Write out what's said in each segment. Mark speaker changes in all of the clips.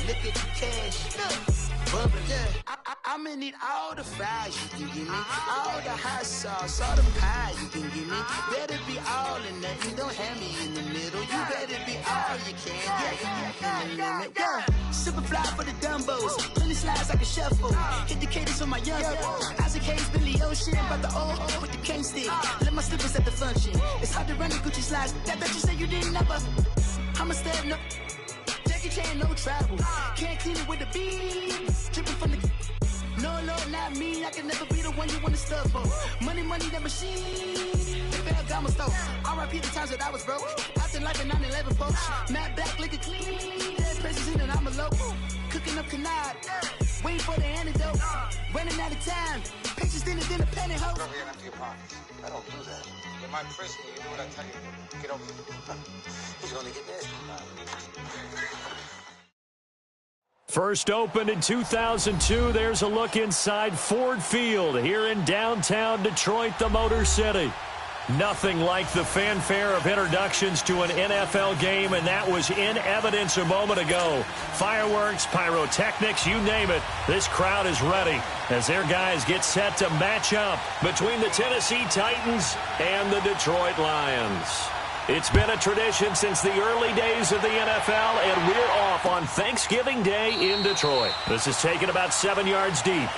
Speaker 1: Look at the cash. Bubba, yeah. I'ma need all the fries you can give me. All the hot sauce, all the pie you can give me. Better be all in nothing, don't have me in the middle. You better be all you can. Yeah, in the limit. Yeah. Super fly for the Dumbos. Plenty slides like a shuffle. Hit the cadence on my young. Isaac Hayes, Billy Ocean. About the old with the cane stick. Let my slippers at the function. It's hard to run the Gucci slides. That you say you didn't never. I'ma step no. Jackie Chan, no travel. Can't clean it with the beat. Dripping from the. No, Lord, not me. I can never be the one you want to stuff for. Money, that machine. They failed Gamma Stove. R.I.P. the times that I was broke. After life in 9/11, folks. Matte black, liquor clean. Dead presents in and I'm a local. Cooking up canard. Waiting for the antidote. Running out of time. Pictures thinner than a penny hoe.
Speaker 2: Go here and empty your pockets. I don't do that. You might press me. You do what I tell you. Get over here. He's going to get nasty.
Speaker 3: First opened in 2002, there's a look inside Ford Field here in downtown Detroit, the Motor City. Nothing like the fanfare of introductions to an NFL game, and that was in evidence a moment ago. Fireworks, pyrotechnics, you name it. This crowd is ready as their guys get set to match up between the Tennessee Titans and the Detroit Lions. It's been a tradition since the early days of the NFL, and we're off on Thanksgiving Day in Detroit. This is taken about 7 yards deep.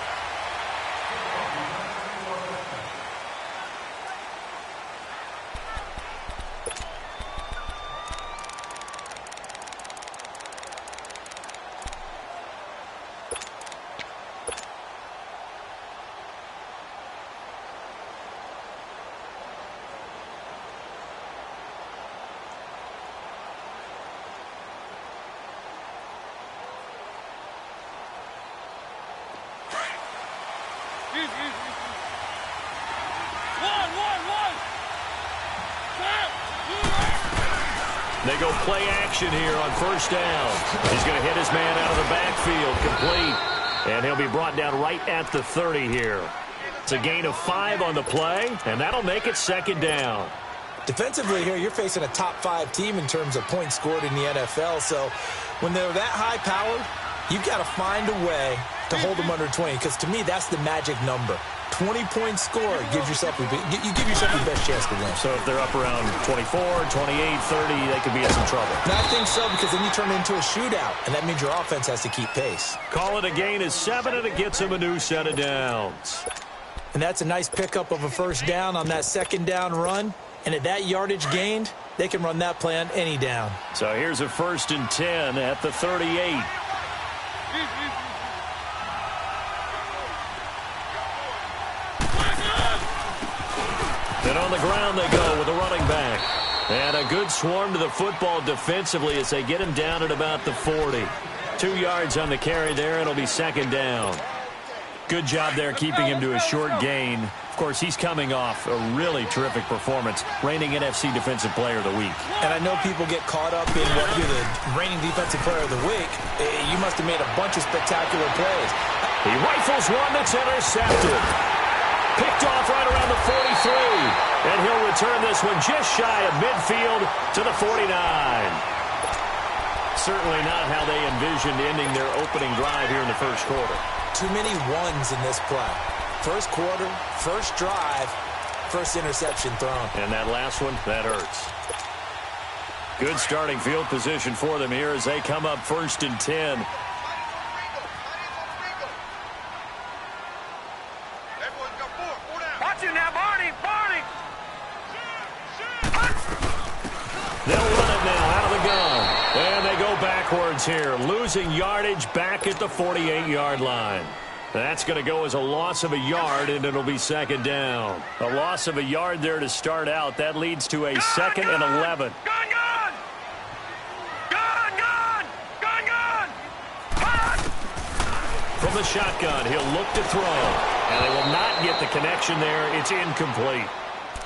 Speaker 3: They go play action here on first down. He's going to hit his man out of the backfield, complete. And he'll be brought down right at the 30 here. It's a gain of 5 on the play, and that'll make it second down.
Speaker 4: Defensively here, you're facing a top 5 team in terms of points scored in the NFL. So when they're that high-powered, you've got to find a way to hold them under 20, because to me, that's the magic number. 20-point score gives yourself you give yourself the best chance to win.
Speaker 3: So if they're up around 24, 28, 30, they could be in some trouble.
Speaker 4: And I think so, because then you turn it into a shootout, and that means your offense has to keep pace.
Speaker 3: Call it a gain of 7, and it gets him a new set of downs.
Speaker 4: And that's a nice pickup of a first down on that second down run. And at that yardage gained, they can run that play on any down.
Speaker 3: So here's a 1st and 10 at the 38. And on the ground they go with a running back. And a good swarm to the football defensively as they get him down at about the 40. 2 yards on the carry there, and it'll be second down. Good job there keeping him to a short gain. Of course, he's coming off a really terrific performance, reigning NFC Defensive Player of the Week.
Speaker 4: And I know people get caught up in what you're the reigning Defensive Player of the Week. You must have made a bunch of spectacular plays.
Speaker 3: He rifles one that's intercepted. Picked off right around the 43. And he'll return this one just shy of midfield to the 49. Certainly not how they envisioned ending their opening drive here in the first quarter.
Speaker 4: Too many ones in this play. First quarter, first drive, first interception thrown.
Speaker 3: And that last one, that hurts. Good starting field position for them here as they come up 1st and 10.
Speaker 5: Watch it now, Barney!
Speaker 3: They'll run it now out of the gun. And they go backwards here, losing yardage back at the 48-yard line. That's going to go as a loss of a yard, and it'll be second down. A loss of a yard there to start out. That leads to a 2nd and 11. From the shotgun, he'll look to throw. And they will not get the connection there. It's incomplete.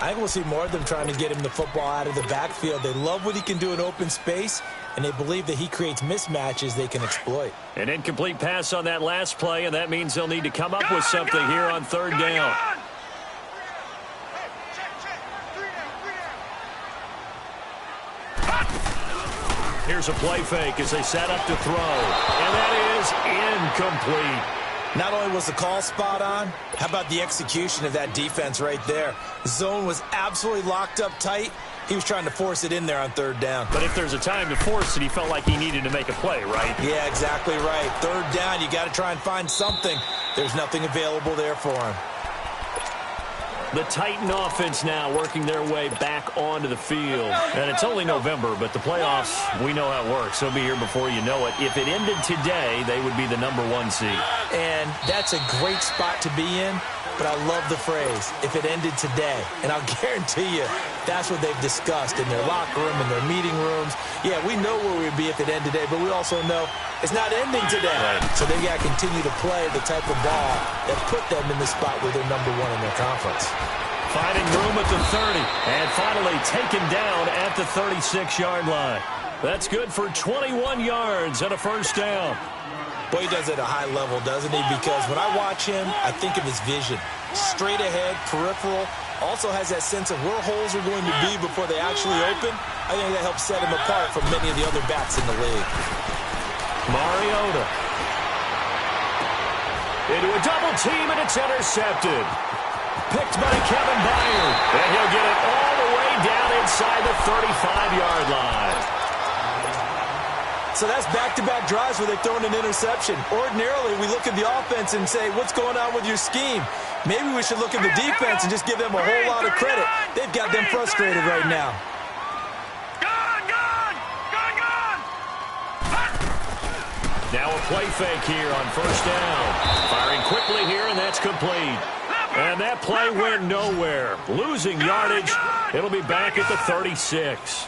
Speaker 4: I think we'll see more of them trying to get him the football out of the backfield. They love what he can do in open space, and they believe that he creates mismatches they can exploit.
Speaker 3: An incomplete pass on that last play, and that means they'll need to come up with something here on 3rd down. Here's a play fake as they set up to throw. And that is incomplete.
Speaker 4: Not only was the call spot on, how about the execution of that defense right there? The zone was absolutely locked up tight. He was trying to force it in there on third down.
Speaker 3: But if there's a time to force it, he felt like he needed to make a play, right?
Speaker 4: Yeah, exactly right. Third down, you got to try and find something. There's nothing available there for him.
Speaker 3: The Titan offense now working their way back onto the field. And it's only November, but the playoffs, we know how it works. They'll be here before you know it. If it ended today, they would be the #1 seed.
Speaker 4: And that's a great spot to be in, but I love the phrase, if it ended today. And I'll guarantee you, that's what they've discussed in their locker room, in their meeting rooms. Yeah, we know where we'd be if it ended today, but we also know it's not ending today.
Speaker 3: Right.
Speaker 4: So they got to continue to play the type of ball that put them in the spot where they're #1 in their conference.
Speaker 3: Finding room at the 30, and finally taken down at the 36-yard line. That's good for 21 yards and a first down.
Speaker 4: Boy, he does it at a high level, doesn't he? Because when I watch him, I think of his vision. Straight ahead, peripheral, also has that sense of where holes are going to be before they actually open. I think that helps set him apart from many of the other backs in the league.
Speaker 3: Mariota. Into a double team, and it's intercepted. Picked by Kevin Byard. And he'll get it all the way down inside the 35-yard line.
Speaker 4: So that's back-to-back drives where they've thrown an interception. Ordinarily, we look at the offense and say, what's going on with your scheme? Maybe we should look at the defense and just give them a whole lot of credit. They've got them frustrated right now.
Speaker 3: Now a play fake here on first down. Firing quickly here, and that's complete. And that play went nowhere. Losing yardage. It'll be back at the 36.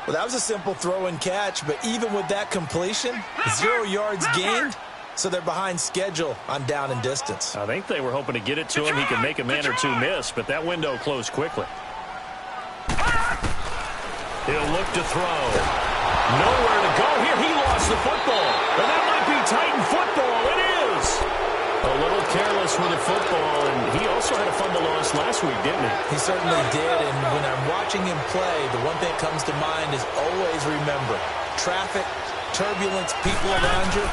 Speaker 4: Well, that was a simple throw and catch, but even with that completion, 0 yards gained, so they're behind schedule on down and distance.
Speaker 3: I think they were hoping to get it to him. He could make a man or two miss, but that window closed quickly. He'll look to throw. Nowhere to go here. He lost the football. And that might be Titan football. It is. A little careless with the football, and he also had a fumble loss last week, didn't he?
Speaker 4: He certainly did, and when I'm watching him play, the one thing that comes to mind is always remember, traffic, turbulence, people around you,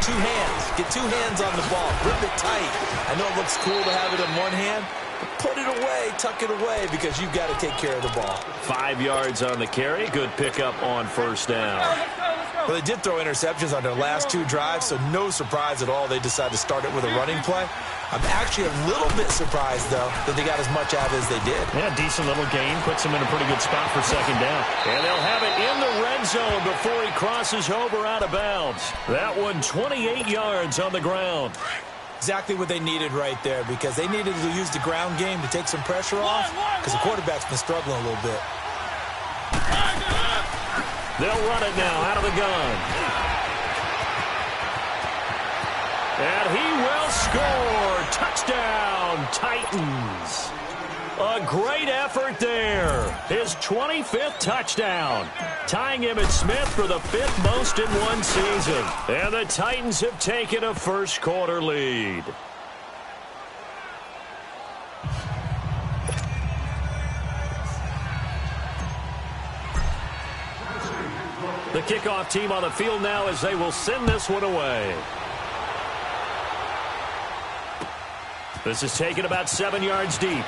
Speaker 4: 2 hands. Get 2 hands on the ball. Grip it tight. I know it looks cool to have it in one hand, but put it away, tuck it away, because you've got to take care of the ball.
Speaker 3: 5 yards on the carry. Good pickup on first down.
Speaker 4: Well, they did throw interceptions on their last 2 drives, so no surprise at all they decided to start it with a running play. I'm actually a little bit surprised, though, that they got as much out as they did.
Speaker 3: Yeah, decent little gain. Puts them in a pretty good spot for second down. And they'll have it in the red zone before he crosses over out of bounds. That one 28 yards on the ground.
Speaker 4: Exactly what they needed right there, because they needed to use the ground game to take some pressure off, because the quarterback's been struggling a little bit.
Speaker 3: They'll run it now out of the gun. And he will score. Touchdown, Titans. A great effort there. His 25th touchdown. Tying Emmitt Smith for the 5th most in one season. And the Titans have taken a first quarter lead. The kickoff team on the field now as they will send this one away. This is taken about 7 yards deep.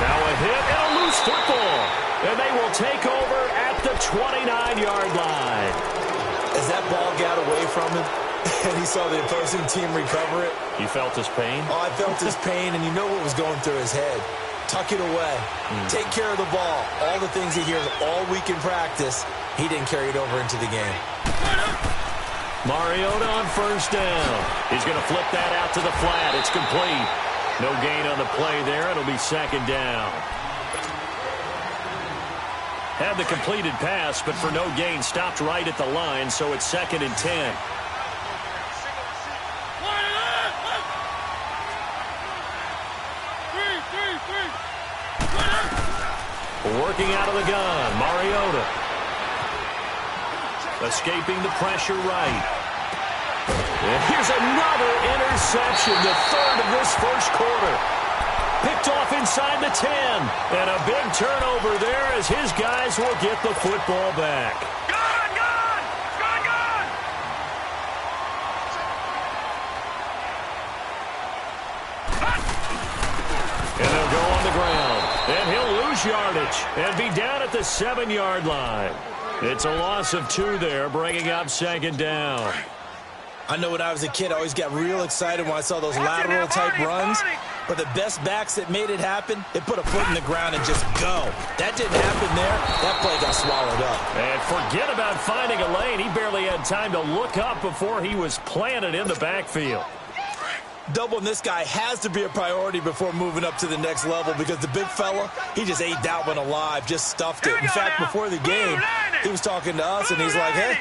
Speaker 3: Now a hit and a loose football. And they will take over at the 29-yard line.
Speaker 4: As that ball got away from him and he saw the opposing team recover it.
Speaker 3: You felt his pain?
Speaker 4: Oh, I felt his pain, and you know what was going through his head. Tuck it away. Take care of the ball. All the things he hears all week in practice, he didn't carry it over into the game.
Speaker 3: Mariota on first down. He's going to flip that out to the flat. It's complete. No gain on the play there. It'll be second down. Had the completed pass, but for no gain, stopped right at the line, so it's 2nd and 10. Working out of the gun, Mariota. Escaping the pressure right. And here's another interception, the 3rd of this first quarter. Picked off inside the 10. And a big turnover there as his guys will get the football back. And they'll go on the ground. And he'll lose yardage and be down at the 7-yard line. It's a loss of 2 there, bringing up second down.
Speaker 4: I know when I was a kid, I always got real excited when I saw those lateral-type runs. But the best backs that made it happen, they put a foot in the ground and just go. That didn't happen there. That play got swallowed up.
Speaker 3: And forget about finding a lane. He barely had time to look up before he was planted in the backfield.
Speaker 4: Doubling this guy has to be a priority before moving up to the next level because the big fella, he just ate that one alive, just stuffed it. In fact, before the game, he was talking to us, and he's like, hey,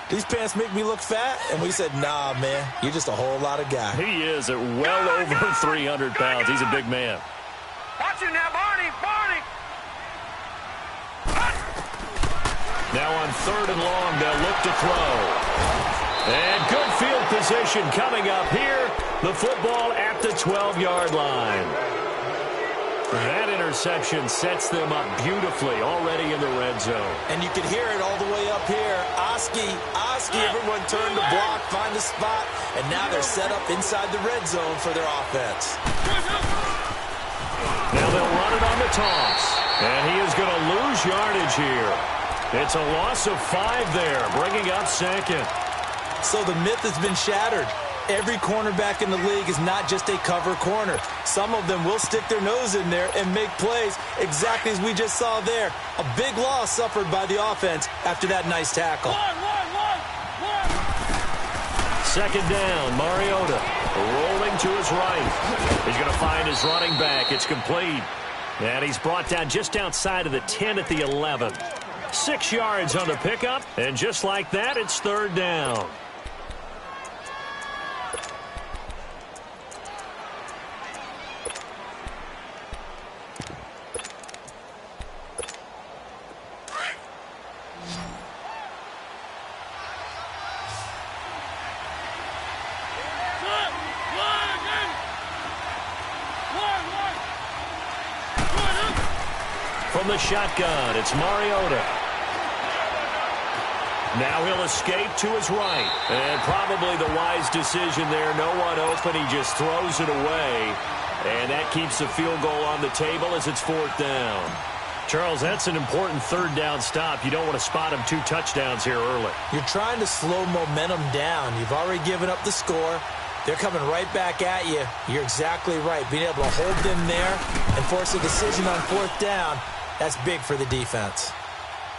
Speaker 4: these pants make me look fat? And we said, nah, man, you're just a whole lot of guy.
Speaker 3: He is at well over 300 pounds. He's a big man.
Speaker 5: Watch it now, Barney, Barney.
Speaker 3: Now on 3rd and long, they'll look to throw. And good field position coming up here. The football at the 12-yard line. That interception sets them up beautifully already in the red zone.
Speaker 4: And you can hear it all the way up here. Oski, everyone turned to block, find a spot, and now they're set up inside the red zone for their offense.
Speaker 3: Now they'll run it on the toss. And he is going to lose yardage here. It's a loss of 5 there, bringing up second.
Speaker 4: So the myth has been shattered. Every cornerback in the league is not just a cover corner. Some of them will stick their nose in there and make plays exactly as we just saw there. A big loss suffered by the offense after that nice tackle.
Speaker 3: Second down, Mariota rolling to his right. He's going to find his running back. It's complete. And he's brought down just outside of the 10 at the 11. 6 yards on the pickup, and just like that, it's 3rd down. From the shotgun, it's Mariota. Now he'll escape to his right. And probably the wise decision there. No one open. He just throws it away. And that keeps the field goal on the table as it's 4th down. Charles, that's an important 3rd down stop. You don't want to spot him 2 touchdowns here early.
Speaker 4: You're trying to slow momentum down. You've already given up the score. They're coming right back at you. You're exactly right. Being able to hold them there and force a decision on 4th down, that's big for the defense.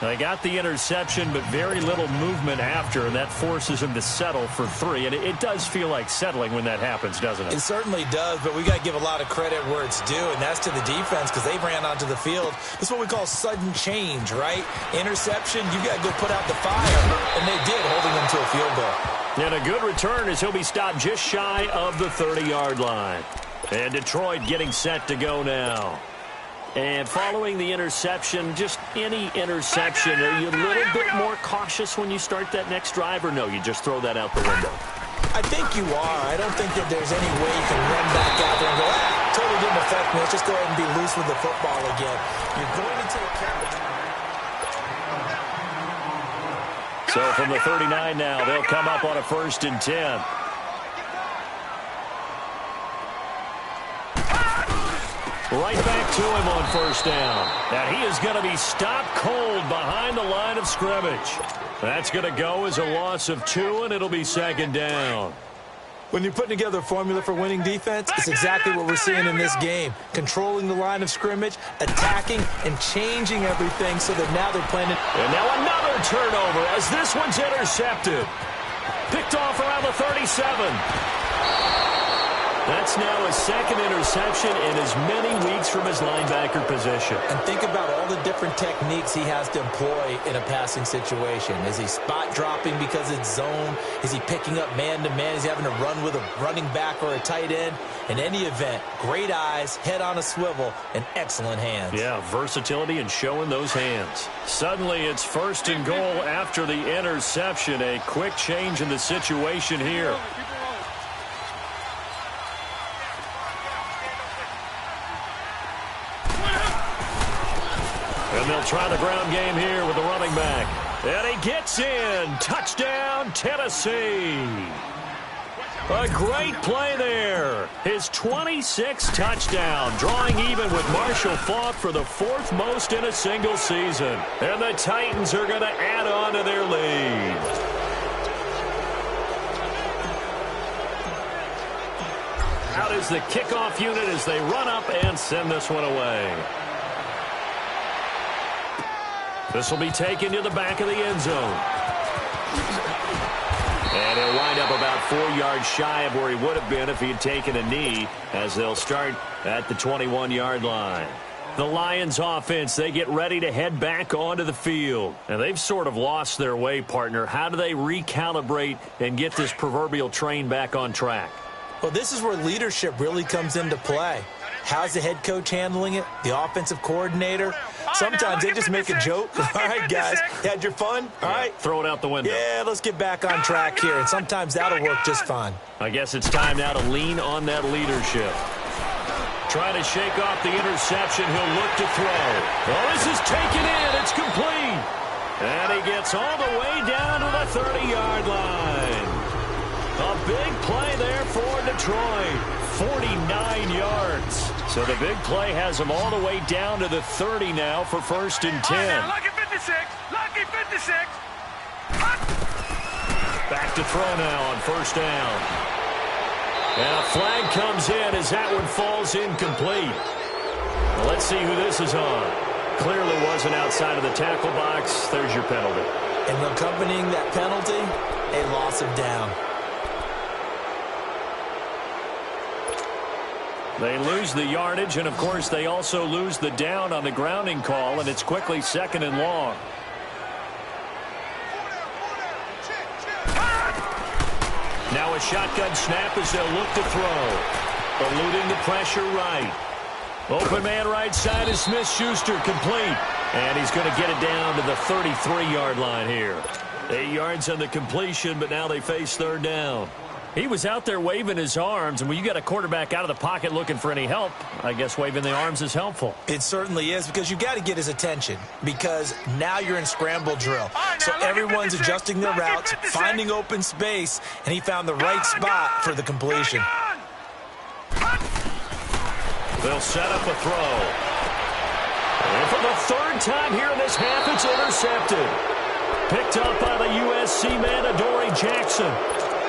Speaker 3: They got the interception, but very little movement after, and that forces him to settle for 3. And it does feel like settling when that happens, doesn't it?
Speaker 4: It certainly does, but we got to give a lot of credit where it's due, and that's to the defense because they ran onto the field. This is what we call sudden change, right? Interception, you got to go put out the fire, and they did, holding them to a field goal.
Speaker 3: And a good return as he'll be stopped just shy of the 30-yard line. And Detroit getting set to go now. And following the interception, just any interception, are you a little bit more cautious when you start that next drive, or no, you just throw that out the window?
Speaker 4: I think you are. I don't think that there's any way you can run back out there and go, totally didn't affect me. Let's just go ahead and be loose with the football again. You're going to take care of it.
Speaker 3: So from the 39 now, they'll come up on a 1st and 10. Right back to him on 1st down. And he is going to be stopped cold behind the line of scrimmage. That's going to go as a loss of 2, and it'll be 2nd down.
Speaker 4: When you're putting together a formula for winning defense, it's exactly what we're seeing in this game. Controlling the line of scrimmage, attacking, and changing everything so that now they're playing it.
Speaker 3: And now another turnover as this one's intercepted. Picked off around the 37. That's now his 2nd interception in as many weeks from his linebacker position.
Speaker 4: And think about all the different techniques he has to employ in a passing situation. Is he spot dropping because it's zone? Is he picking up man-to-man? Is he having to run with a running back or a tight end? In any event, great eyes, head on a swivel, and excellent hands.
Speaker 3: Yeah, versatility and showing those hands. Suddenly, it's 1st and goal after the interception. A quick change in the situation here. try the ground game here with the running back. And he gets in. Touchdown, Tennessee. A great play there. His 26th touchdown, drawing even with Marshall Faulk for the 4th most in a single season. And the Titans are going to add on to their lead. Out is the kickoff unit as they run up and send this one away. This will be taken to the back of the end zone. And he'll wind up about 4 yards shy of where he would have been if he had taken a knee, as they'll start at the 21-yard line. The Lions offense, they get ready to head back onto the field. And they've sort of lost their way, partner. How do they recalibrate and get this proverbial train back on track?
Speaker 4: Well, this is where leadership really comes into play. How's the head coach handling it? The offensive coordinator? Sometimes they just make a joke. All right, guys, you had your fun? All right.
Speaker 3: Throw it out the window.
Speaker 4: Yeah, let's get back on track here. And sometimes that'll work just fine.
Speaker 3: I guess it's time now to lean on that leadership. Trying to shake off the interception. He'll look to throw. Oh, this is taken in. It's complete. And he gets all the way down to the 30-yard line. A big play there for Detroit. 49 yards. So the big play has him all the way down to the 30 now for 1st and 10.
Speaker 5: Lucky 56. Lucky 56.
Speaker 3: Back to throw now on 1st down. And a flag comes in as that one falls incomplete. Well, let's see who this is on. Clearly wasn't outside of the tackle box. There's your penalty.
Speaker 4: And accompanying that penalty, a loss of down.
Speaker 3: They lose the yardage, and, of course, they also lose the down on the grounding call, and it's quickly 2nd and long. Now a shotgun snap as they'll look to throw. Eluding the pressure right. Open man right side is Smith-Schuster, complete. And he's going to get it down to the 33-yard line here. 8 yards on the completion, but now they face 3rd down. He was out there waving his arms, and when you got a quarterback out of the pocket looking for any help, I guess waving the arms is helpful.
Speaker 4: It certainly is, because you got to get his attention, because now you're in scramble drill. So everyone's adjusting their routes, finding open space, and he found the right spot for the completion.
Speaker 3: They'll set up a throw. And for the 3rd time here in this half, it's intercepted. Picked up by the USC man, Adoree Jackson.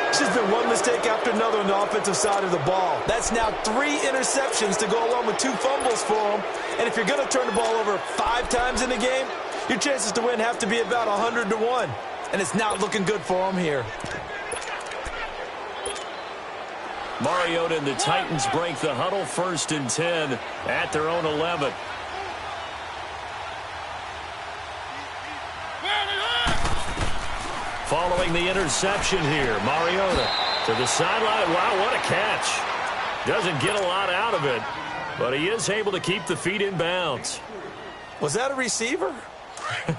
Speaker 4: It's just been one mistake after another on the offensive side of the ball. That's now 3 interceptions to go along with 2 fumbles for him. And if you're going to turn the ball over 5 times in the game, your chances to win have to be about 100 to 1. And it's not looking good for him here.
Speaker 3: Mariota and the Titans break the huddle, 1st and 10 at their own 11. Following the interception here, Mariota to the sideline. Wow, what a catch. Doesn't get a lot out of it, but he is able to keep the feet in bounds.
Speaker 4: Was that a receiver?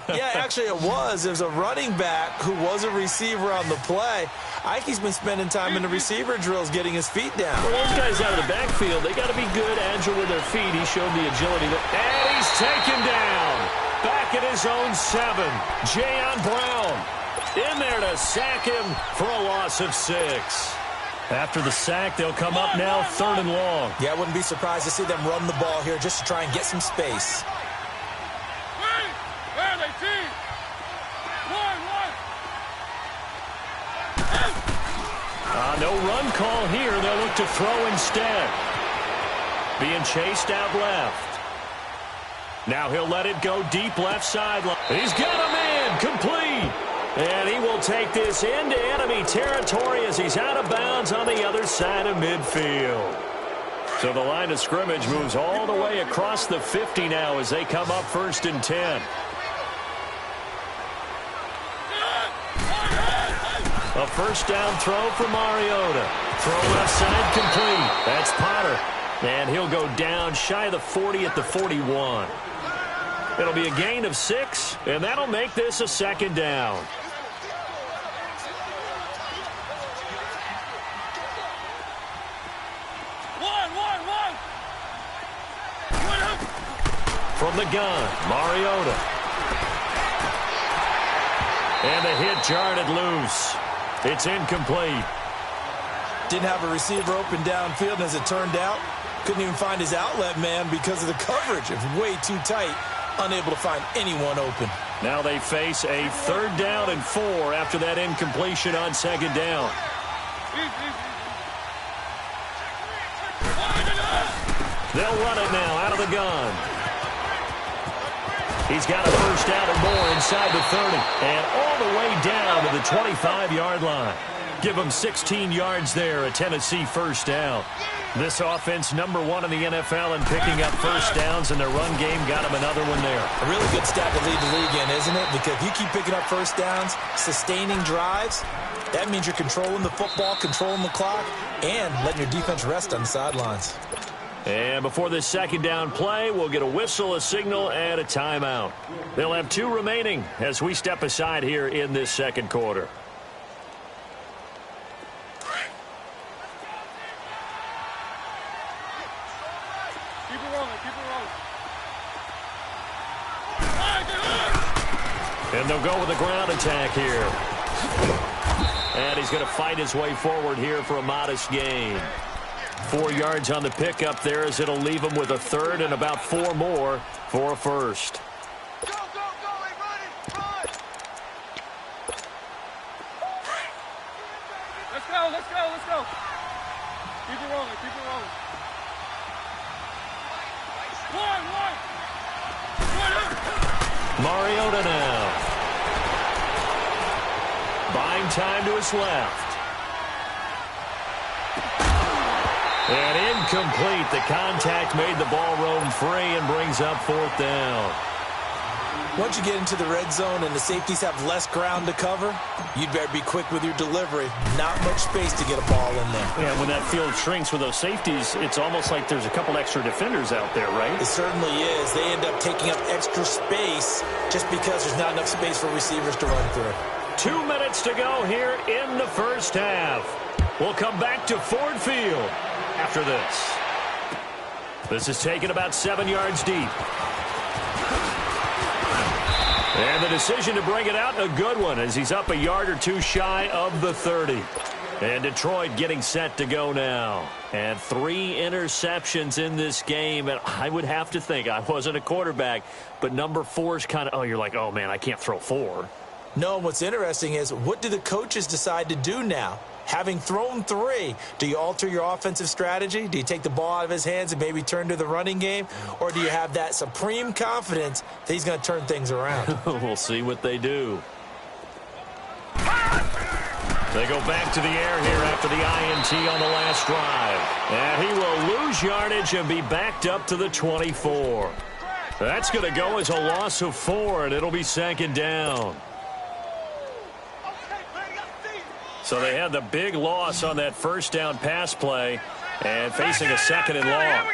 Speaker 4: Yeah, actually it was. There's a running back who was a receiver on the play. Ike's been spending time in the receiver drills getting his feet down.
Speaker 3: Well, those guys out of the backfield, they got to be good, agile with their feet. He showed the agility. And he's taken down. Back at his own 7. Jayon Brown in there to sack him for a loss of 6. After the sack, they'll come up now 3rd and long.
Speaker 4: Yeah, I wouldn't be surprised to see them run the ball here just to try and get some space.
Speaker 3: No run call here. They'll look to throw instead. Being chased out left. Now he'll let it go deep left sideline. He's got a man complete. And he will take this into enemy territory as he's out of bounds on the other side of midfield. So the line of scrimmage moves all the way across the 50 now as they come up 1st and 10. A 1st down throw for Mariota. Throw left side complete. That's Potter. And he'll go down shy of the 40 at the 41. It'll be a gain of 6, and that'll make this a 2nd down. from the gun, Mariota. And the hit jarred it loose. It's incomplete.
Speaker 4: Didn't have a receiver open downfield, and as it turned out, couldn't even find his outlet man because of the coverage. It was way too tight, unable to find anyone open.
Speaker 3: Now they face a 3rd down and 4 after that incompletion on 2nd down. They'll run it now out of the gun. He's got a 1st down or more inside the 30 and all the way down to the 25-yard line. Give them 16 yards there, a Tennessee 1st down. This offense #1 in the NFL in picking up 1st downs, and their run game got them another one there.
Speaker 4: A really good stat to lead the league in, isn't it? Because if you keep picking up 1st downs, sustaining drives, that means you're controlling the football, controlling the clock, and letting your defense rest on the sidelines.
Speaker 3: And before this 2nd down play, we'll get a whistle, a signal, and a timeout. They'll have 2 remaining as we step aside here in this 2nd quarter. And they'll go with a ground attack here. And he's going to fight his way forward here for a modest gain. 4 yards on the pickup there as it'll leave him with a 3rd and about 4 more for a 1st.
Speaker 5: Go, go, go, hey, run! Let's go, let's go, let's go. Keep it rolling, keep it rolling. One.
Speaker 3: Mariota now. Buying time to his left. And incomplete. The contact made the ball roam free and brings up 4th down.
Speaker 4: Once you get into the red zone and the safeties have less ground to cover, you'd better be quick with your delivery. Not much space to get a ball in there.
Speaker 3: Yeah, when that field shrinks with those safeties, it's almost like there's a couple extra defenders out there, right?
Speaker 4: It certainly is. They end up taking up extra space just because there's not enough space for receivers to run through.
Speaker 3: 2 minutes to go here in the 1st half. We'll come back to Ford Field after this. This is taken about 7 yards deep. And the decision to bring it out, a good one, as he's up a yard or 2 shy of the 30. And Detroit getting set to go now. And 3 interceptions in this game. And I would have to think, I wasn't a quarterback, but number 4's kind of, you're like, oh, man, I can't throw 4.
Speaker 4: No, what's interesting is, what do the coaches decide to do now? Having thrown 3, do you alter your offensive strategy? Do you take the ball out of his hands and maybe turn to the running game? Or do you have that supreme confidence that he's going to turn things around?
Speaker 3: We'll see what they do. They go back to the air here after the INT on the last drive. And he will lose yardage and be backed up to the 24. That's going to go as a loss of 4, and it'll be 2nd down. So they had the big loss on that 1st down pass play and facing a 2nd and long.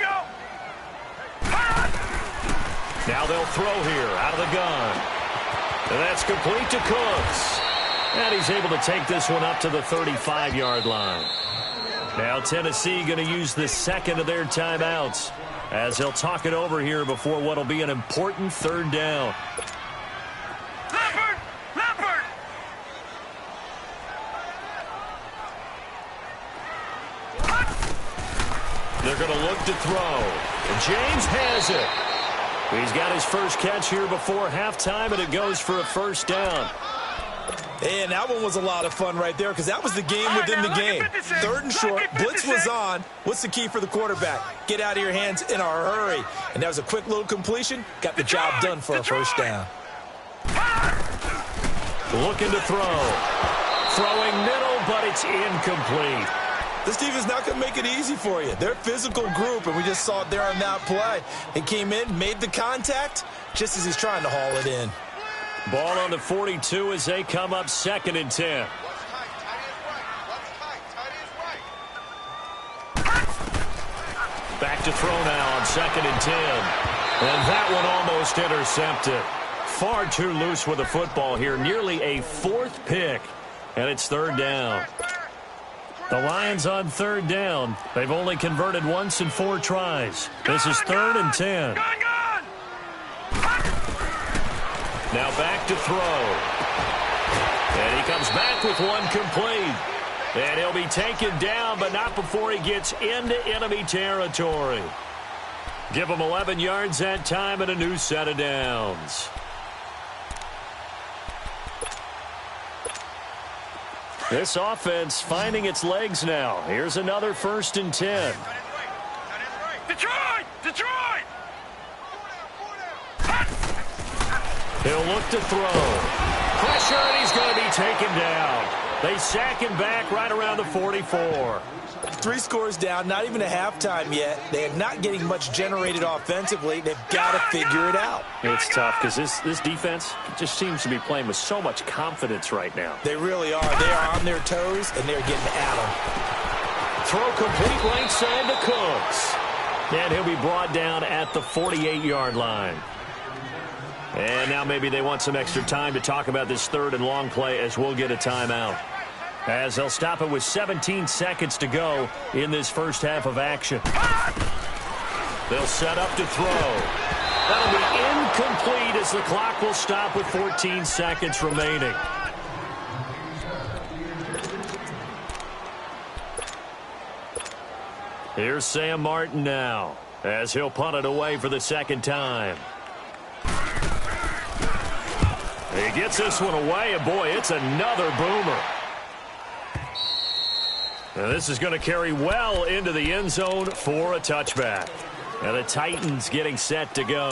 Speaker 3: Now they'll throw here out of the gun. And that's complete to Cooks. And he's able to take this one up to the 35-yard line. Now Tennessee going to use the 2nd of their timeouts as they'll talk it over here before what will be an important 3rd down. They're going to look to throw. And James has it. He's got his first catch here before halftime, and it goes for a 1st down.
Speaker 4: And that one was a lot of fun right there because that was the game within the game. 3rd and short, blitz was on. What's the key for the quarterback? Get out of your hands in a hurry. And that was a quick little completion. Got the job done for a 1st down.
Speaker 3: Looking to throw. Throwing middle, but it's incomplete.
Speaker 4: This team is not going to make it easy for you. They're a physical group, and we just saw it there on that play. He came in, made the contact, just as he's trying to haul it in.
Speaker 3: Ball on the 42 as they come up 2nd and 10. Back to throw now on 2nd and 10. And that one almost intercepted. Far too loose with the football here. Nearly a 4th pick. And it's 3rd down. The Lions on 3rd down. They've only converted once in 4 tries. This is 3rd and 10. Now back to throw. And he comes back with one complete. And he'll be taken down, but not before he gets into enemy territory. Give him 11 yards that time and a new set of downs. This offense finding its legs now. Here's another 1st and 10.
Speaker 5: Detroit! Detroit!
Speaker 3: He'll look to throw. Pressure, and he's going to be taken down. They sack him back right around the 44.
Speaker 4: 3 scores down, not even a halftime yet. They are not getting much generated offensively. They've got to figure it out.
Speaker 3: It's tough because this defense just seems to be playing with so much confidence right now.
Speaker 4: They really are. They are on their toes, and they're getting at them.
Speaker 3: Throw complete right side to Cooks. And he'll be brought down at the 48-yard line. And now maybe they want some extra time to talk about this 3rd and long play as we'll get a timeout. As they'll stop it with 17 seconds to go in this first half of action. They'll set up to throw. That'll be incomplete as the clock will stop with 14 seconds remaining. Here's Sam Martin now as he'll punt it away for the 2nd time. He gets this one away, and boy, it's another boomer. Now this is going to carry well into the end zone for a touchback. And the Titans getting set to go.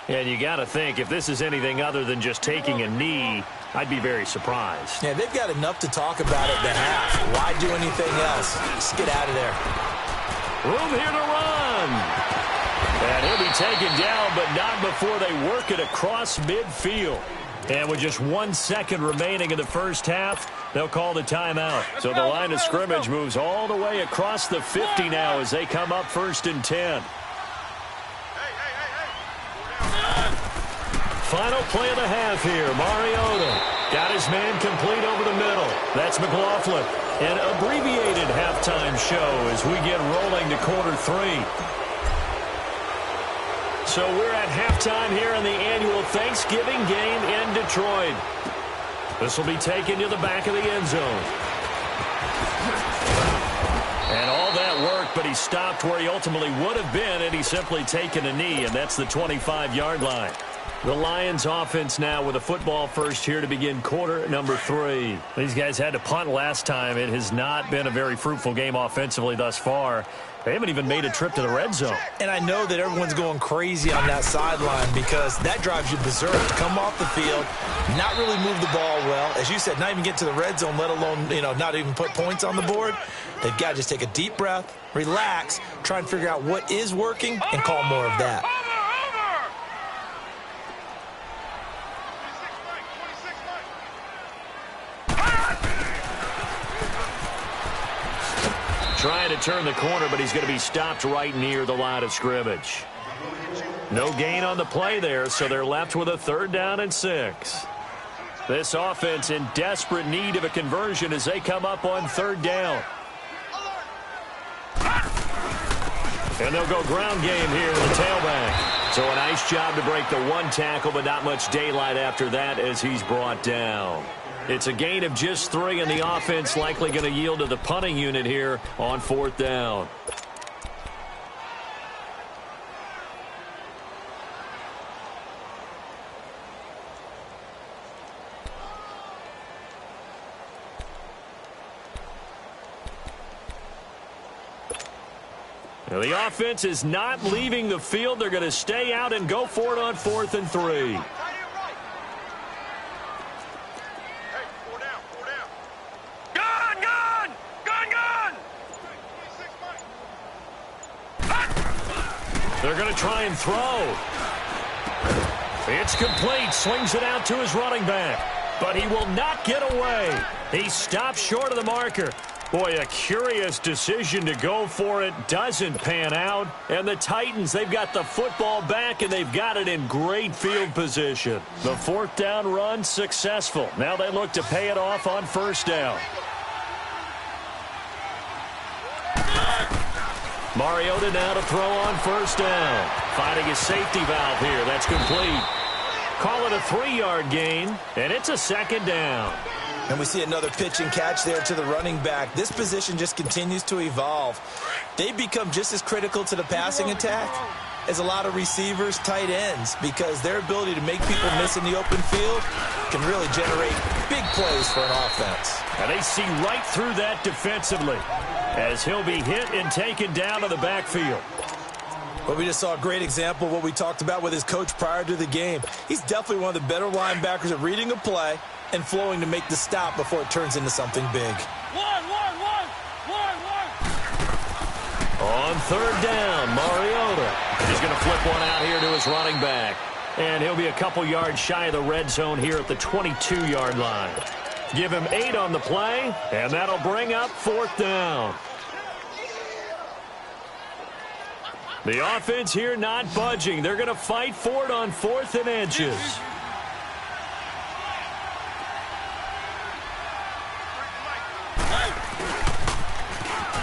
Speaker 3: And you got to think, if this is anything other than just taking a knee, I'd be very surprised.
Speaker 4: Yeah, they've got enough to talk about at the half. Why do anything else? Just get out of there.
Speaker 3: Room here to run. And he'll be taken down, but not before they work it across midfield. And with just 1 second remaining in the first half, they'll call the timeout. So the line of scrimmage moves all the way across the 50 now as they come up 1st and 10. Final play of the half here. Mariota got his man complete over the middle. That's McLaughlin. An abbreviated halftime show as we get rolling to quarter 3. So we're at halftime here in the annual Thanksgiving game in Detroit. This will be taken to the back of the end zone. And all that worked, but he stopped where he ultimately would have been, and he's simply taken a knee, and that's the 25-yard line. The Lions offense now with a football first here to begin quarter number 3. These guys had to punt last time. It has not been a very fruitful game offensively thus far. They haven't even made a trip to the red zone. And I know that everyone's going crazy on that sideline because that drives you berserk. To come off the field, not really move the ball well. As you said, not even get to the red zone, let alone, not even put points on the board. They've got to just take a deep breath, relax, try and figure out what is working, and call more of that. Trying to turn the corner, but he's going to be stopped right near the line of scrimmage. No gain on the play there, so they're left with a 3rd down and 6. This offense in desperate need of a conversion as they come up on 3rd down. And they'll go ground game here with the tailback. So a nice job to break the 1 tackle, but not much daylight after that as he's brought down. It's a gain of just 3, and the offense likely going to yield to the punting unit here on 4th down. Now the offense is not leaving the field. They're going to stay out and go for it on 4th and 3. They're going to try and throw. It's complete. Swings it out to his running back. But he will not get away. He stops short of the marker. Boy, a curious decision to go for it. Doesn't pan out. And the Titans, they've got the football back, and they've got it in great field position. The 4th down run successful. Now they look to pay it off on 1st down. Mariota now to throw on 1st down. Finding his safety valve here. That's complete. Call it a 3-yard gain, and it's a second down.
Speaker 4: And we see another pitch and catch there to the running back. This position just continues to evolve. They become just as critical to the passing attack as a lot of receivers, tight ends, because their ability to make people miss in the open field can really generate big plays for an offense.
Speaker 3: And they see right through that defensively as he'll be hit and taken down to the backfield.
Speaker 4: Well, we just saw a great example of what we talked about with his coach prior to the game. He's definitely one of the better linebackers at reading a play and flowing to make the stop before it turns into something big.
Speaker 3: On third down, Mariota is going to flip one out here to his running back. And he'll be a couple yards shy of the red zone here at the 22-yard line. Give him 8 on the play, and that'll bring up 4th down. The offense here not budging. They're going to fight for it on 4th and inches.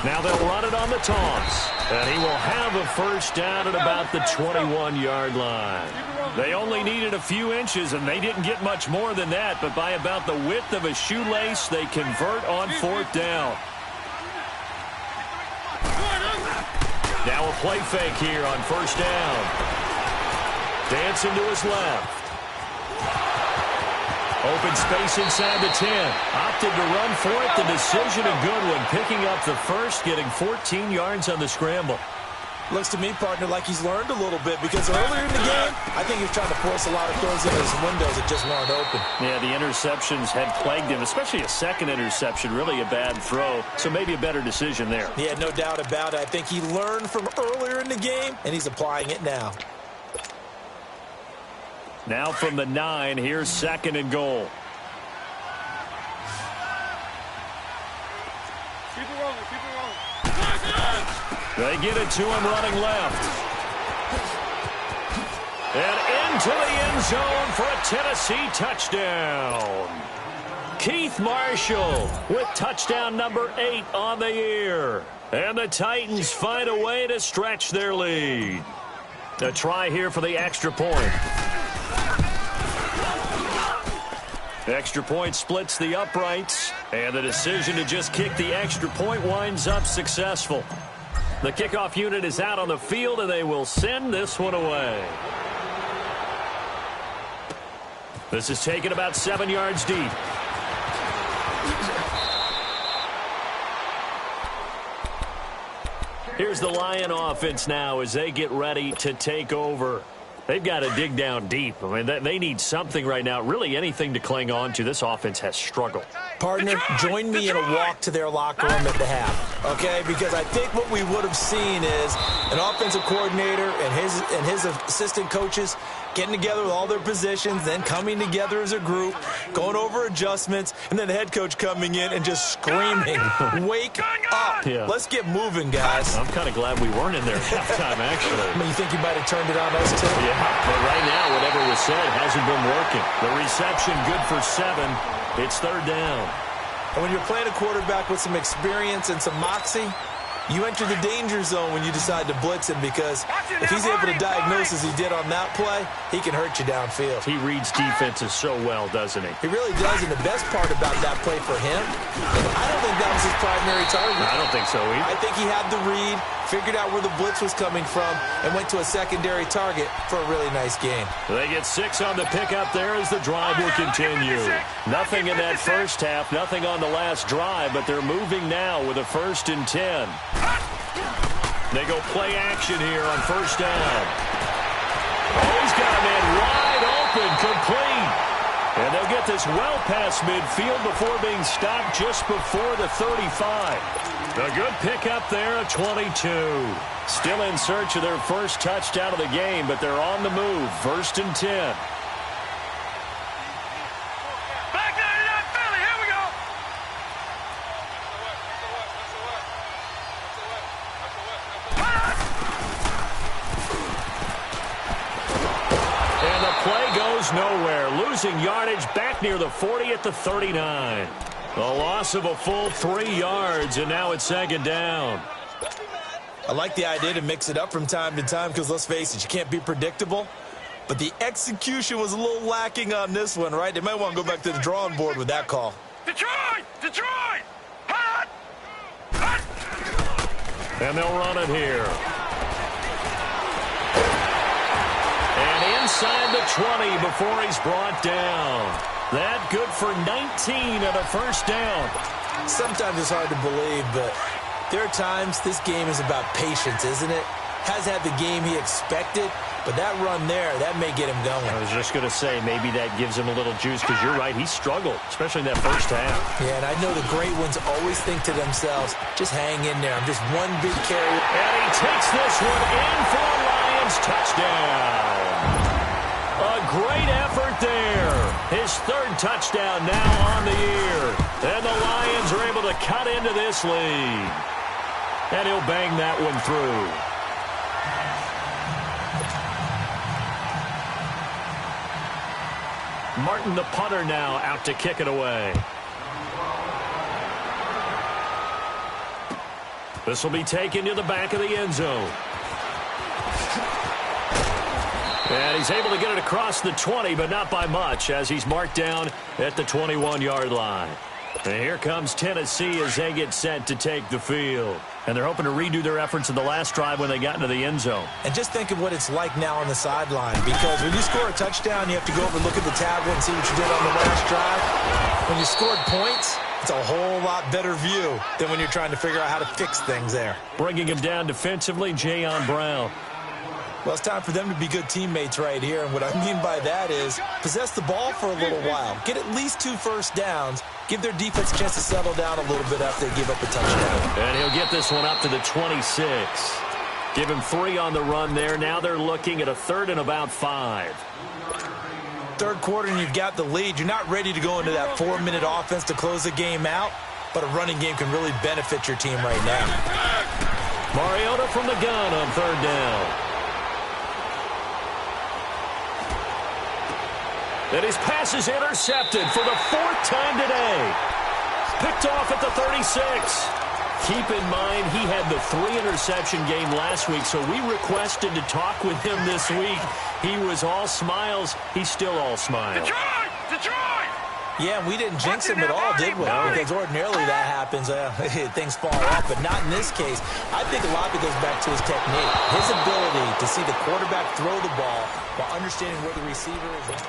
Speaker 3: Now they'll run it on the toss. And he will have a first down at about the 21-yard line. They only needed a few inches, and they didn't get much more than that. But by about the width of a shoelace, they convert on 4th down. Now a play fake here on first down. Dancing to his left. Open space inside the 10. Opted to run for it. The decision a good one. Picking up the first, getting 14 yards on the scramble.
Speaker 4: Looks to me, partner, like he's learned a little bit because earlier in the game, I think he was trying to force a lot of throws into his windows that just weren't open.
Speaker 3: Yeah, the interceptions had plagued him, especially a second interception, really a bad throw. So maybe a better decision there.
Speaker 4: Yeah, no doubt about it. I think he learned from earlier in the game, and he's applying it now.
Speaker 3: Now from the 9, here's 2nd and goal.
Speaker 5: Keep it rolling, keep it rolling.
Speaker 3: They get it to him running left. And into the end zone for a Tennessee touchdown. Keith Marshall with touchdown number 8 on the year. And the Titans find a way to stretch their lead. A try here for the extra point. Extra point splits the uprights, and the decision to just kick the extra point winds up successful. The kickoff unit is out on the field, and they will send this one away. This is taken about 7 yards deep. Here's the Lion offense now as they get ready to take over. They've got to dig down deep. I mean, they need something right now, really anything to cling on to. This offense has struggled.
Speaker 4: Partner, join me in a walk to their locker room at the half, okay? Because I think what we would have seen is an offensive coordinator and his assistant coaches getting together with all their positions, then coming together as a group, going over adjustments, and then the head coach coming in and just screaming, wake up.
Speaker 3: Yeah.
Speaker 4: Let's get moving, guys.
Speaker 3: I'm kind of glad we weren't in there at halftime, actually.
Speaker 4: I mean, you think you might have turned it on us, too?
Speaker 3: Yeah, but right now, whatever was said hasn't been working. The reception good for 7. It's 3rd down.
Speaker 4: And when you're playing a quarterback with some experience and some moxie, you enter the danger zone when you decide to blitz him because if he's able to diagnose as he did on that play, he can hurt you downfield.
Speaker 3: He reads defenses so well, doesn't he?
Speaker 4: He really does, and the best part about that play for him, I don't think that was his primary target.
Speaker 3: I don't think so either.
Speaker 4: I think he had the read, figured out where the blitz was coming from, and went to a secondary target for a really nice gain.
Speaker 3: They get 6 on the pickup there as the drive will continue. Nothing in that first half, nothing on the last drive, but they're moving now with a 1st and 10. They go play action here on first down. Oh, he's got a man wide open, complete. And they'll get this well past midfield before being stopped just before the 35. A good pickup there at 22. Still in search of their first touchdown of the game, but they're on the move. 1st and 10. Nowhere, losing yardage back near the 40 at the 39. A loss of a full 3 yards, and now it's 2nd down.
Speaker 4: I like the idea to mix it up from time to time because, let's face it, you can't be predictable. but the execution was a little lacking on this one, right? They might want to go back to the drawing board with that call.
Speaker 5: Detroit! Detroit! Hot! Hot!
Speaker 3: And they'll run it here. And inside the 20 before he's brought down. That good for 19 and a first down.
Speaker 4: Sometimes it's hard to believe, but there are times this game is about patience, isn't it? Has had the game he expected, but that run there, that may get him going.
Speaker 3: I was just going to say, maybe that gives him a little juice, because you're right, he struggled, especially in that first half.
Speaker 4: Yeah, and I know the great ones always think to themselves, just hang in there. I'm just one big carry.
Speaker 3: And he takes this one in for a Lions touchdown. A great effort there. His third touchdown now on the year. And the Lions are able to cut into this lead. And he'll bang that one through. Martin, the punter, now out to kick it away. This will be taken to the back of the end zone. And he's able to get it across the 20, but not by much, as he's marked down at the 21-yard line. And here comes Tennessee as they get set to take the field. And they're hoping to redo their efforts in the last drive when they got into the end zone.
Speaker 4: And just think of what it's like now on the sideline, because when you score a touchdown, you have to go over and look at the tablet and see what you did on the last drive. When you scored points, it's a whole lot better view than when you're trying to figure out how to fix things there.
Speaker 3: Bringing him down defensively, Jayon Brown.
Speaker 4: Well, it's time for them to be good teammates right here, and what I mean by that is possess the ball for a little while, get at least 2 first downs, give their defense a chance to settle down a little bit after they give up a touchdown.
Speaker 3: And he'll get this one up to the 26. Give him 3 on the run there. Now they're looking at a 3rd and about 5.
Speaker 4: Third quarter and you've got the lead. You're not ready to go into that 4-minute offense to close the game out, but a running game can really benefit your team right now.
Speaker 3: Mariota from the gun on 3rd down. And his pass is intercepted for the 4th time today. Picked off at the 36. Keep in mind, he had the 3-interception game last week, so we requested to talk with him this week. He was all smiles. He's still all smiles.
Speaker 5: Detroit! Detroit!
Speaker 4: Yeah, we didn't jinx him at all, did we? Because ordinarily that happens, things fall off, but not in this case. I think a lot of it goes back to his technique, his ability to see the quarterback throw the ball while understanding where the receiver is.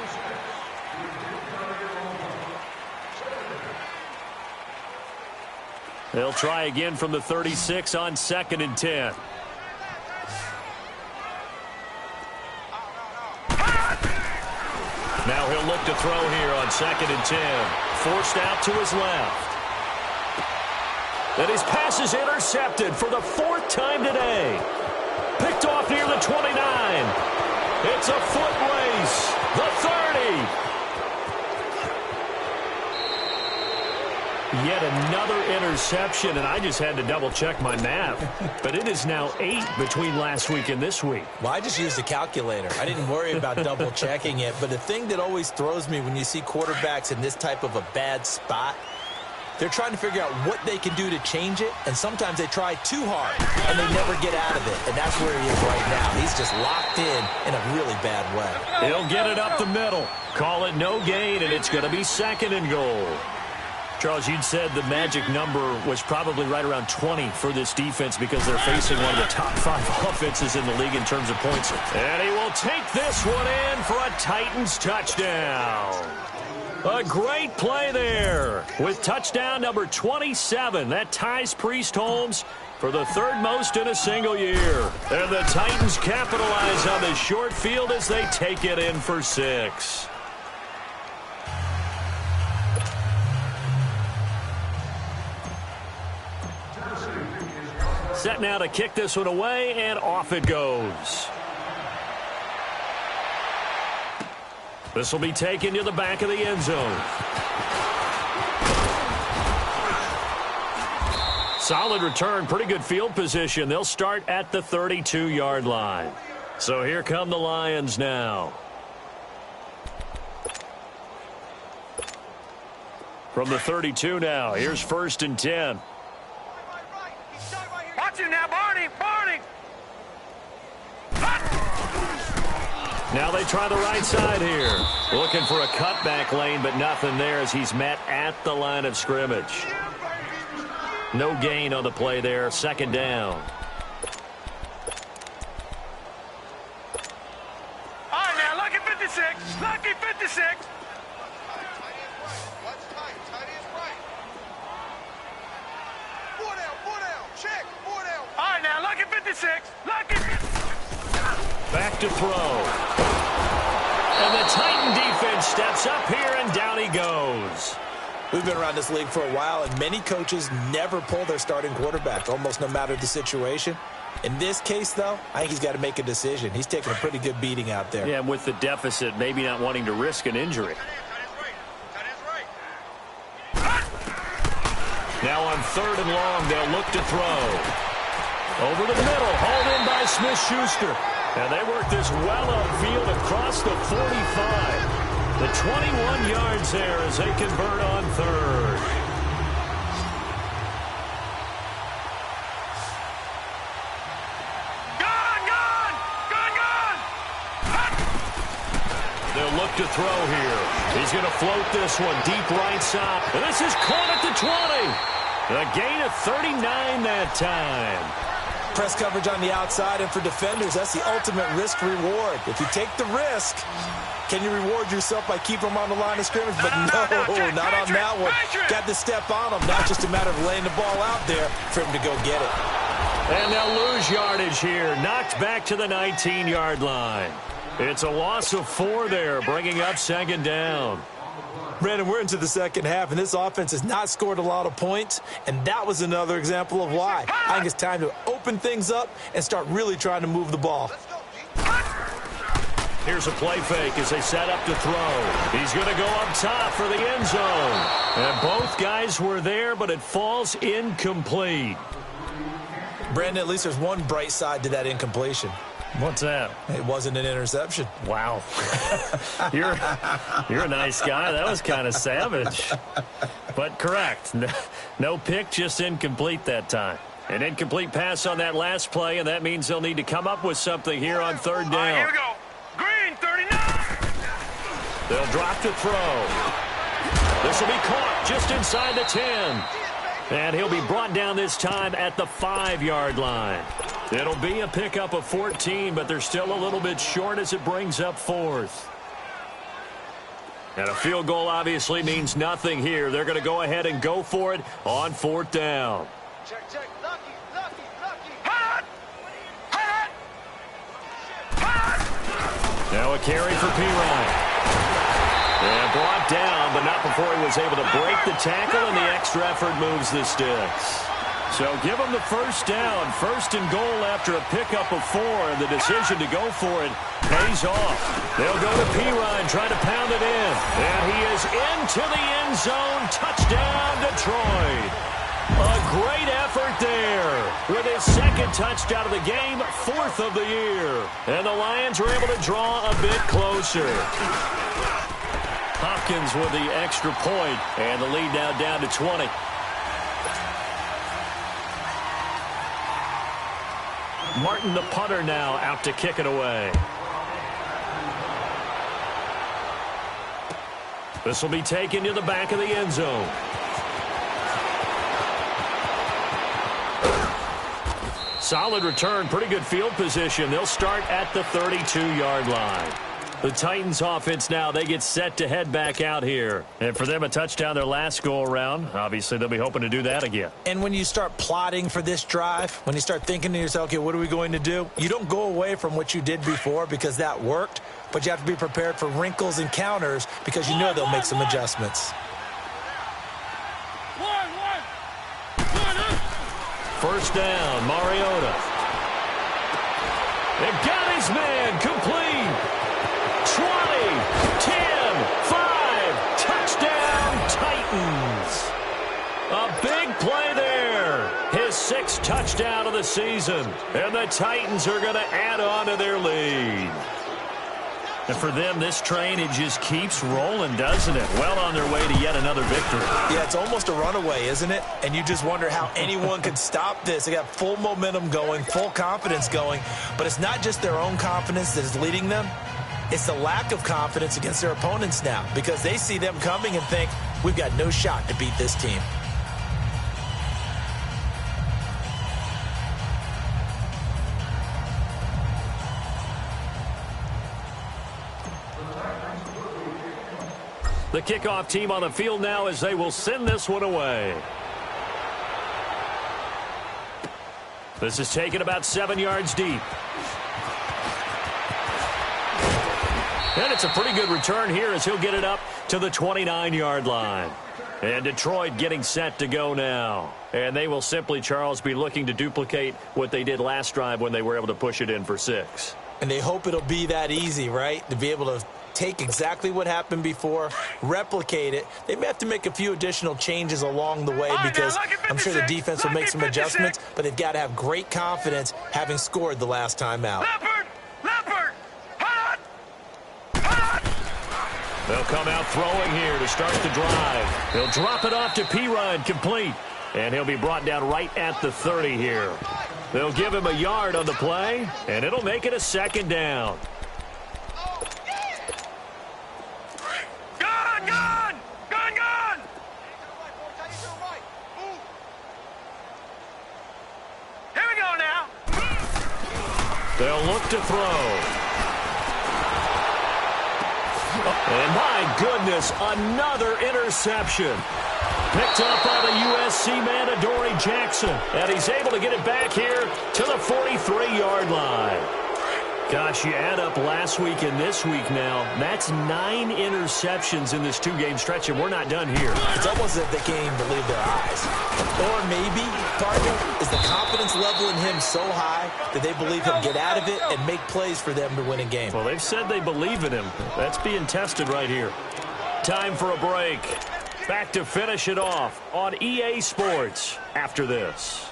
Speaker 3: They'll try again from the 36 on 2nd and 10. Now he'll look to throw here on 2nd and 10. Forced out to his left. And his pass is intercepted for the 4th time today. Picked off near the 29. It's a foot race. The 30. Yet another interception, and I just had to double-check my math. But it is now 8 between last week and this week.
Speaker 4: Well, I just used a calculator. I didn't worry about double-checking it. But the thing that always throws me when you see quarterbacks in this type of a bad spot, they're trying to figure out what they can do to change it, and sometimes they try too hard, and they never get out of it. And that's where he is right now. He's just locked in a really bad way.
Speaker 3: He'll get it up the middle. Call it no gain, and it's going to be 2nd and goal. Charles, you'd said the magic number was probably right around 20 for this defense because they're facing one of the top 5 offenses in the league in terms of points. And he will take this one in for a Titans touchdown. A great play there with touchdown number 27. That ties Priest Holmes for the 3rd most in a single year. And the Titans capitalize on the short field as they take it in for 6. Set now to kick this one away, and off it goes. This will be taken to the back of the end zone. Solid return, pretty good field position. They'll start at the 32-yard line. So here come the Lions now. From the 32 now, here's 1st and 10.
Speaker 5: Watch him now, Barney! Barney!
Speaker 3: Now they try the right side here. Looking for a cutback lane, but nothing there as he's met at the line of scrimmage. No gain on the play there. Second down.
Speaker 5: All right, now, lucky 56. Lucky 56. All right, now, lucky 56. Lucky 56.
Speaker 3: Back to throw. And the Titan defense steps up here, and down he goes.
Speaker 4: We've been around this league for a while, and many coaches never pull their starting quarterback, almost no matter the situation. In this case, though, I think he's got to make a decision. He's taking a pretty good beating out there.
Speaker 3: Yeah, with the deficit, maybe not wanting to risk an injury. Now on 3rd and long, they'll look to throw. Over the middle, hauled in by Smith-Schuster. And they work this well upfield across the 45. The 21 yards there as they convert on 3rd. They'll look to throw here. He's going to float this one deep right side. And this is caught at the 20. A gain of 39 that time.
Speaker 4: Press coverage on the outside, and for defenders, that's the ultimate risk-reward. If you take the risk, can you reward yourself by keeping them on the line of scrimmage? But no, not on that one. Got to step on them. Now just a matter of laying the ball out there for him to go get it.
Speaker 3: And they'll lose yardage here. Knocked back to the 19-yard line. It's a loss of 4 there, bringing up 2nd down.
Speaker 4: Brandon, we're into the second half, and this offense has not scored a lot of points, and that was another example of why. I think it's time to open things up and start really trying to move the ball.
Speaker 3: Here's a play fake as they set up to throw. He's going to go up top for the end zone. And both guys were there, but it falls incomplete.
Speaker 4: Brandon, at least there's one bright side to that incompletion.
Speaker 3: What's that?
Speaker 4: It wasn't an interception.
Speaker 3: Wow. You're a nice guy. That was kind of savage. But correct. No pick, just incomplete that time. An incomplete pass on that last play, and that means they'll need to come up with something here on 3rd down.
Speaker 5: All right, here we go. Green, 39.
Speaker 3: They'll drop to throw. This will be caught just inside the 10. And he'll be brought down this time at the 5-yard line. It'll be a pickup of 14, but they're still a little bit short as it brings up 4th. And a field goal obviously means nothing here. They're going to go ahead and go for it on 4th down.
Speaker 5: Check. Lucky. Hot.
Speaker 3: Now a carry for Pirine. And brought down, but not before he was able to break the tackle, and the extra effort moves the sticks. So give him the 1st down. 1st and goal after a pickup of 4, and the decision to go for it pays off. They'll go to Pirine, try to pound it in. And he is into the end zone. Touchdown, Detroit. A great effort there with his 2nd touchdown of the game, 4th of the year. And the Lions were able to draw a bit closer. Hopkins with the extra point, and the lead now down to 20. Martin, the punter, now out to kick it away. This will be taken to the back of the end zone. Solid return, pretty good field position. They'll start at the 32-yard line. The Titans offense now, they get set to head back out here. And for them, a touchdown their last go-around. Obviously, they'll be hoping to do that again.
Speaker 4: And when you start plotting for this drive, when you start thinking to yourself, okay, what are we going to do? You don't go away from what you did before because that worked, but you have to be prepared for wrinkles and counters because you know they'll make some adjustments.
Speaker 3: 1st down, Mariota. They got his man complete. 20, 10, 5, touchdown Titans. A big play there. His 6th touchdown of the season. And the Titans are going to add on to their lead. And for them, this train, it just keeps rolling, doesn't it? Well on their way to yet another victory.
Speaker 4: Yeah, it's almost a runaway, isn't it? And you just wonder how anyone could stop this. They got full momentum going, full confidence going. But it's not just their own confidence that is leading them. It's the lack of confidence against their opponents now because they see them coming and think, we've got no shot to beat this team.
Speaker 3: The kickoff team on the field now as they will send this one away. This is taken about 7 yards deep. And it's a pretty good return here as he'll get it up to the 29-yard line. And Detroit getting set to go now. And they will simply, Charles, be looking to duplicate what they did last drive when they were able to push it in for 6.
Speaker 4: And they hope it'll be that easy, right? To be able to take exactly what happened before, replicate it. They may have to make a few additional changes along the way because I'm sure the defense will make some adjustments, but they've got to have great confidence having scored the last time out.
Speaker 5: Leopard! Hot!
Speaker 3: They'll come out throwing here to start the drive. They'll drop it off to P-Ryan, complete. And he'll be brought down right at the 30 here. They'll give him a yard on the play, and it'll make it a 2nd down.
Speaker 5: Gun! Here we go now.
Speaker 3: They'll look to throw. And my goodness, another interception. Picked up by the USC man, Adoree Jackson. And he's able to get it back here to the 43-yard line. Gosh, you add up last week and this week now. That's 9 interceptions in this 2-game stretch, and we're not done here.
Speaker 4: It's almost as if they can't even believe their eyes. Or maybe, partner, is the confidence level in him so high that they believe he'll get out of it and make plays for them to win a game.
Speaker 3: Well, they've said they believe in him. That's being tested right here. Time for a break. Back to finish it off on EA Sports after this.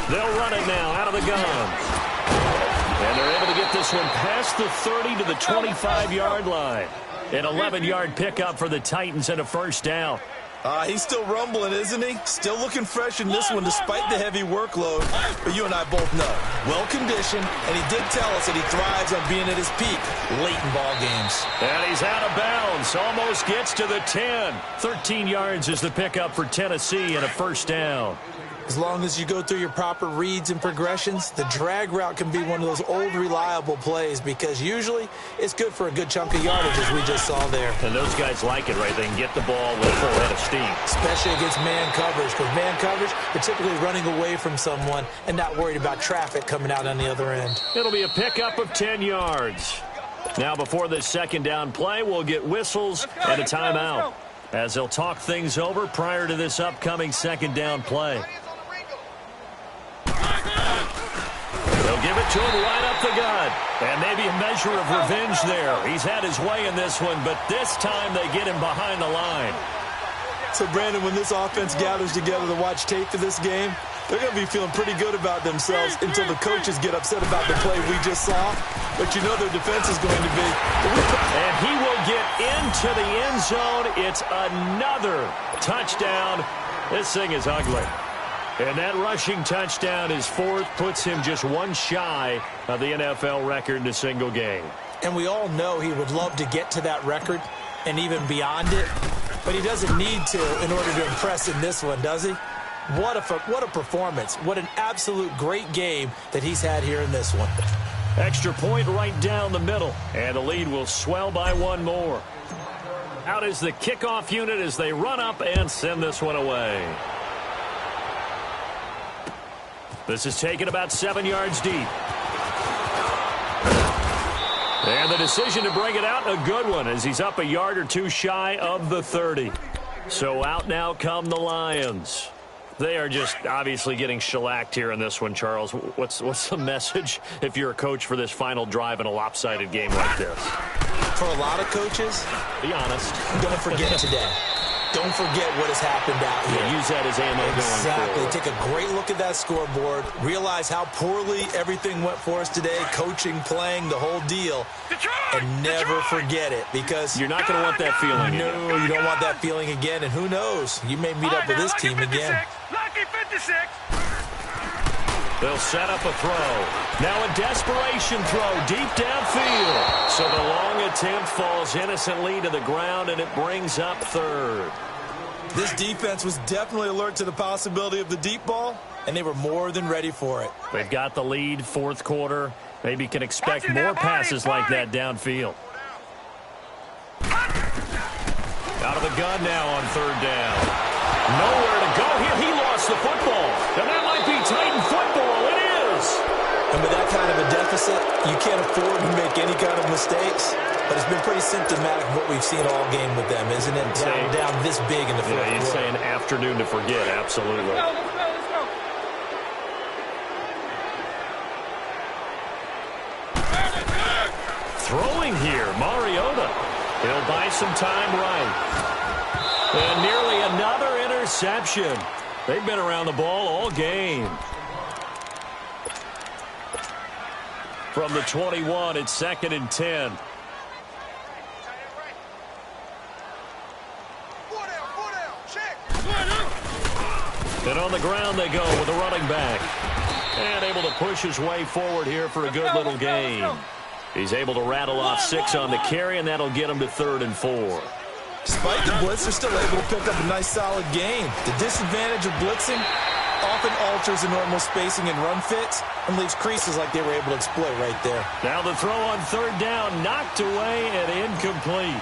Speaker 3: They'll run it now out of the gun. And they're able to get this one past the 30 to the 25-yard line. An 11-yard pickup for the Titans and a 1st down.
Speaker 4: He's still rumbling, isn't he? Still looking fresh in this one despite the heavy workload. But you and I both know, well-conditioned, and he did tell us that he thrives on being at his peak late in ball games.
Speaker 3: And he's out of bounds. Almost gets to the 10. 13 yards is the pickup for Tennessee and a 1st down.
Speaker 4: As long as you go through your proper reads and progressions, the drag route can be one of those old reliable plays because usually it's good for a good chunk of yardage as we just saw there.
Speaker 3: And those guys like it, right? They can get the ball with full head of steam.
Speaker 4: Especially against man coverage because man coverage, they're typically running away from someone and not worried about traffic coming out on the other end.
Speaker 3: It'll be a pickup of 10 yards. Now before this 2nd down play, we'll get whistles and a timeout as they'll talk things over prior to this upcoming 2nd down play. They'll give it to him right up the gut. And maybe a measure of revenge there. He's had his way in this one, but this time they get him behind the line.
Speaker 4: So, Brandon, when this offense gathers together to watch tape for this game, they're going to be feeling pretty good about themselves until the coaches get upset about the play we just saw. But you know their defense is going to be.
Speaker 3: And he will get into the end zone. It's another touchdown. This thing is ugly. And that rushing touchdown, his 4th, puts him just one shy of the NFL record in a single game.
Speaker 4: And we all know he would love to get to that record and even beyond it. But he doesn't need to in order to impress in this one, does he? What a performance. What an absolute great game that he's had here in this one.
Speaker 3: Extra point right down the middle. And the lead will swell by 1 more. Out is the kickoff unit as they run up and send this one away. This is taken about 7 yards deep. And the decision to bring it out, a good one, as he's up a yard or 2 shy of the 30. So out now come the Lions. They are just obviously getting shellacked here in this one, Charles. What's the message if you're a coach for this final drive in a lopsided game like this?
Speaker 4: For a lot of coaches,
Speaker 3: be honest,
Speaker 4: don't forget today. Don't forget what has happened out here.
Speaker 3: Yeah, use that as ammo going
Speaker 4: Exactly.
Speaker 3: forward.
Speaker 4: Take a great look at that scoreboard. Realize how poorly everything went for us today. Coaching, playing, the whole deal. And never forget it, because
Speaker 3: You're not going to want that feeling again.
Speaker 4: No, you don't want that feeling again. And who knows? You may meet up with this team again.
Speaker 5: Lucky 56.
Speaker 3: They'll set up a throw. Now a desperation throw deep downfield. So the long attempt falls innocently to the ground, and it brings up third.
Speaker 4: This defense was definitely alert to the possibility of the deep ball, and they were more than ready for it.
Speaker 3: They've got the lead, fourth quarter. Maybe can expect more passes like that downfield. Out of the gun now on third down. Nowhere to go here. He lost the football. And that might be Titan football. It is.
Speaker 4: And with that kind of a deficit, you can't afford to make any kind of mistakes. But it's been pretty symptomatic of what we've seen all game with them, isn't it? Down this big in the fourth quarter.
Speaker 3: Yeah, you'd say an afternoon to forget. Absolutely.
Speaker 5: Let's go.
Speaker 3: Throwing here, Mariota. He'll buy some time right. And nearly another interception. They've been around the ball all game. From the 21, it's 2nd and 10. And on the ground they go with a running back. And able to push his way forward here for a good little gain. He's able to rattle off 6 on the carry, and that'll get him to 3rd and 4.
Speaker 4: Despite the blitz, they're still able to pick up a nice, solid gain. The disadvantage of blitzing often alters the normal spacing and run fits and leaves creases like they were able to exploit right there.
Speaker 3: Now the throw on third down, knocked away and incomplete.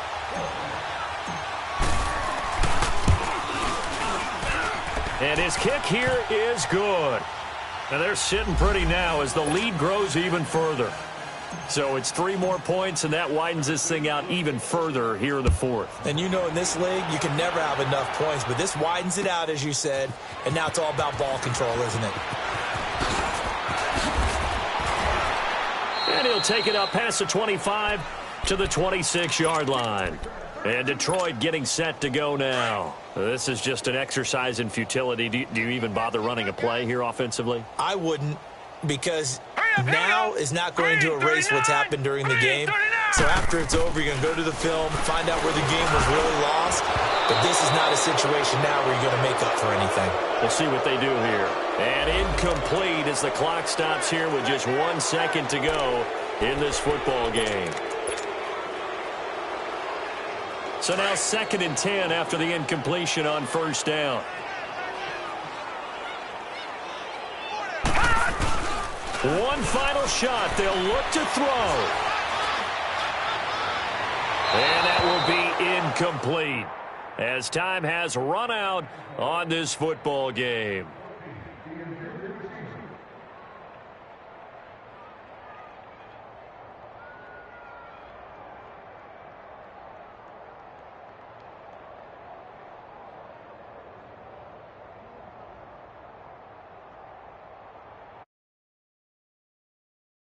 Speaker 3: And his kick here is good. And they're sitting pretty now as the lead grows even further. So it's 3 more points, and that widens this thing out even further here in the fourth. And
Speaker 4: you know, in this league, you can never have enough points, but this widens it out, as you said, and now it's all about ball control, isn't it?
Speaker 3: And he'll take it up past the 25 to the 26-yard line. And Detroit getting set to go now. This is just an exercise in futility. Do you even bother running a play here offensively?
Speaker 4: I wouldn't, because now is not going to erase what's happened during the game. So after it's over, you're going to go to the film, find out where the game was really lost. But this is not a situation now where you're going to make up for anything.
Speaker 3: We'll see what they do here. And incomplete as the clock stops here with just 1 second to go in this football game. So now 2nd and 10 after the incompletion on first down. One final shot. They'll look to throw. And that will be incomplete as time has run out on this football game.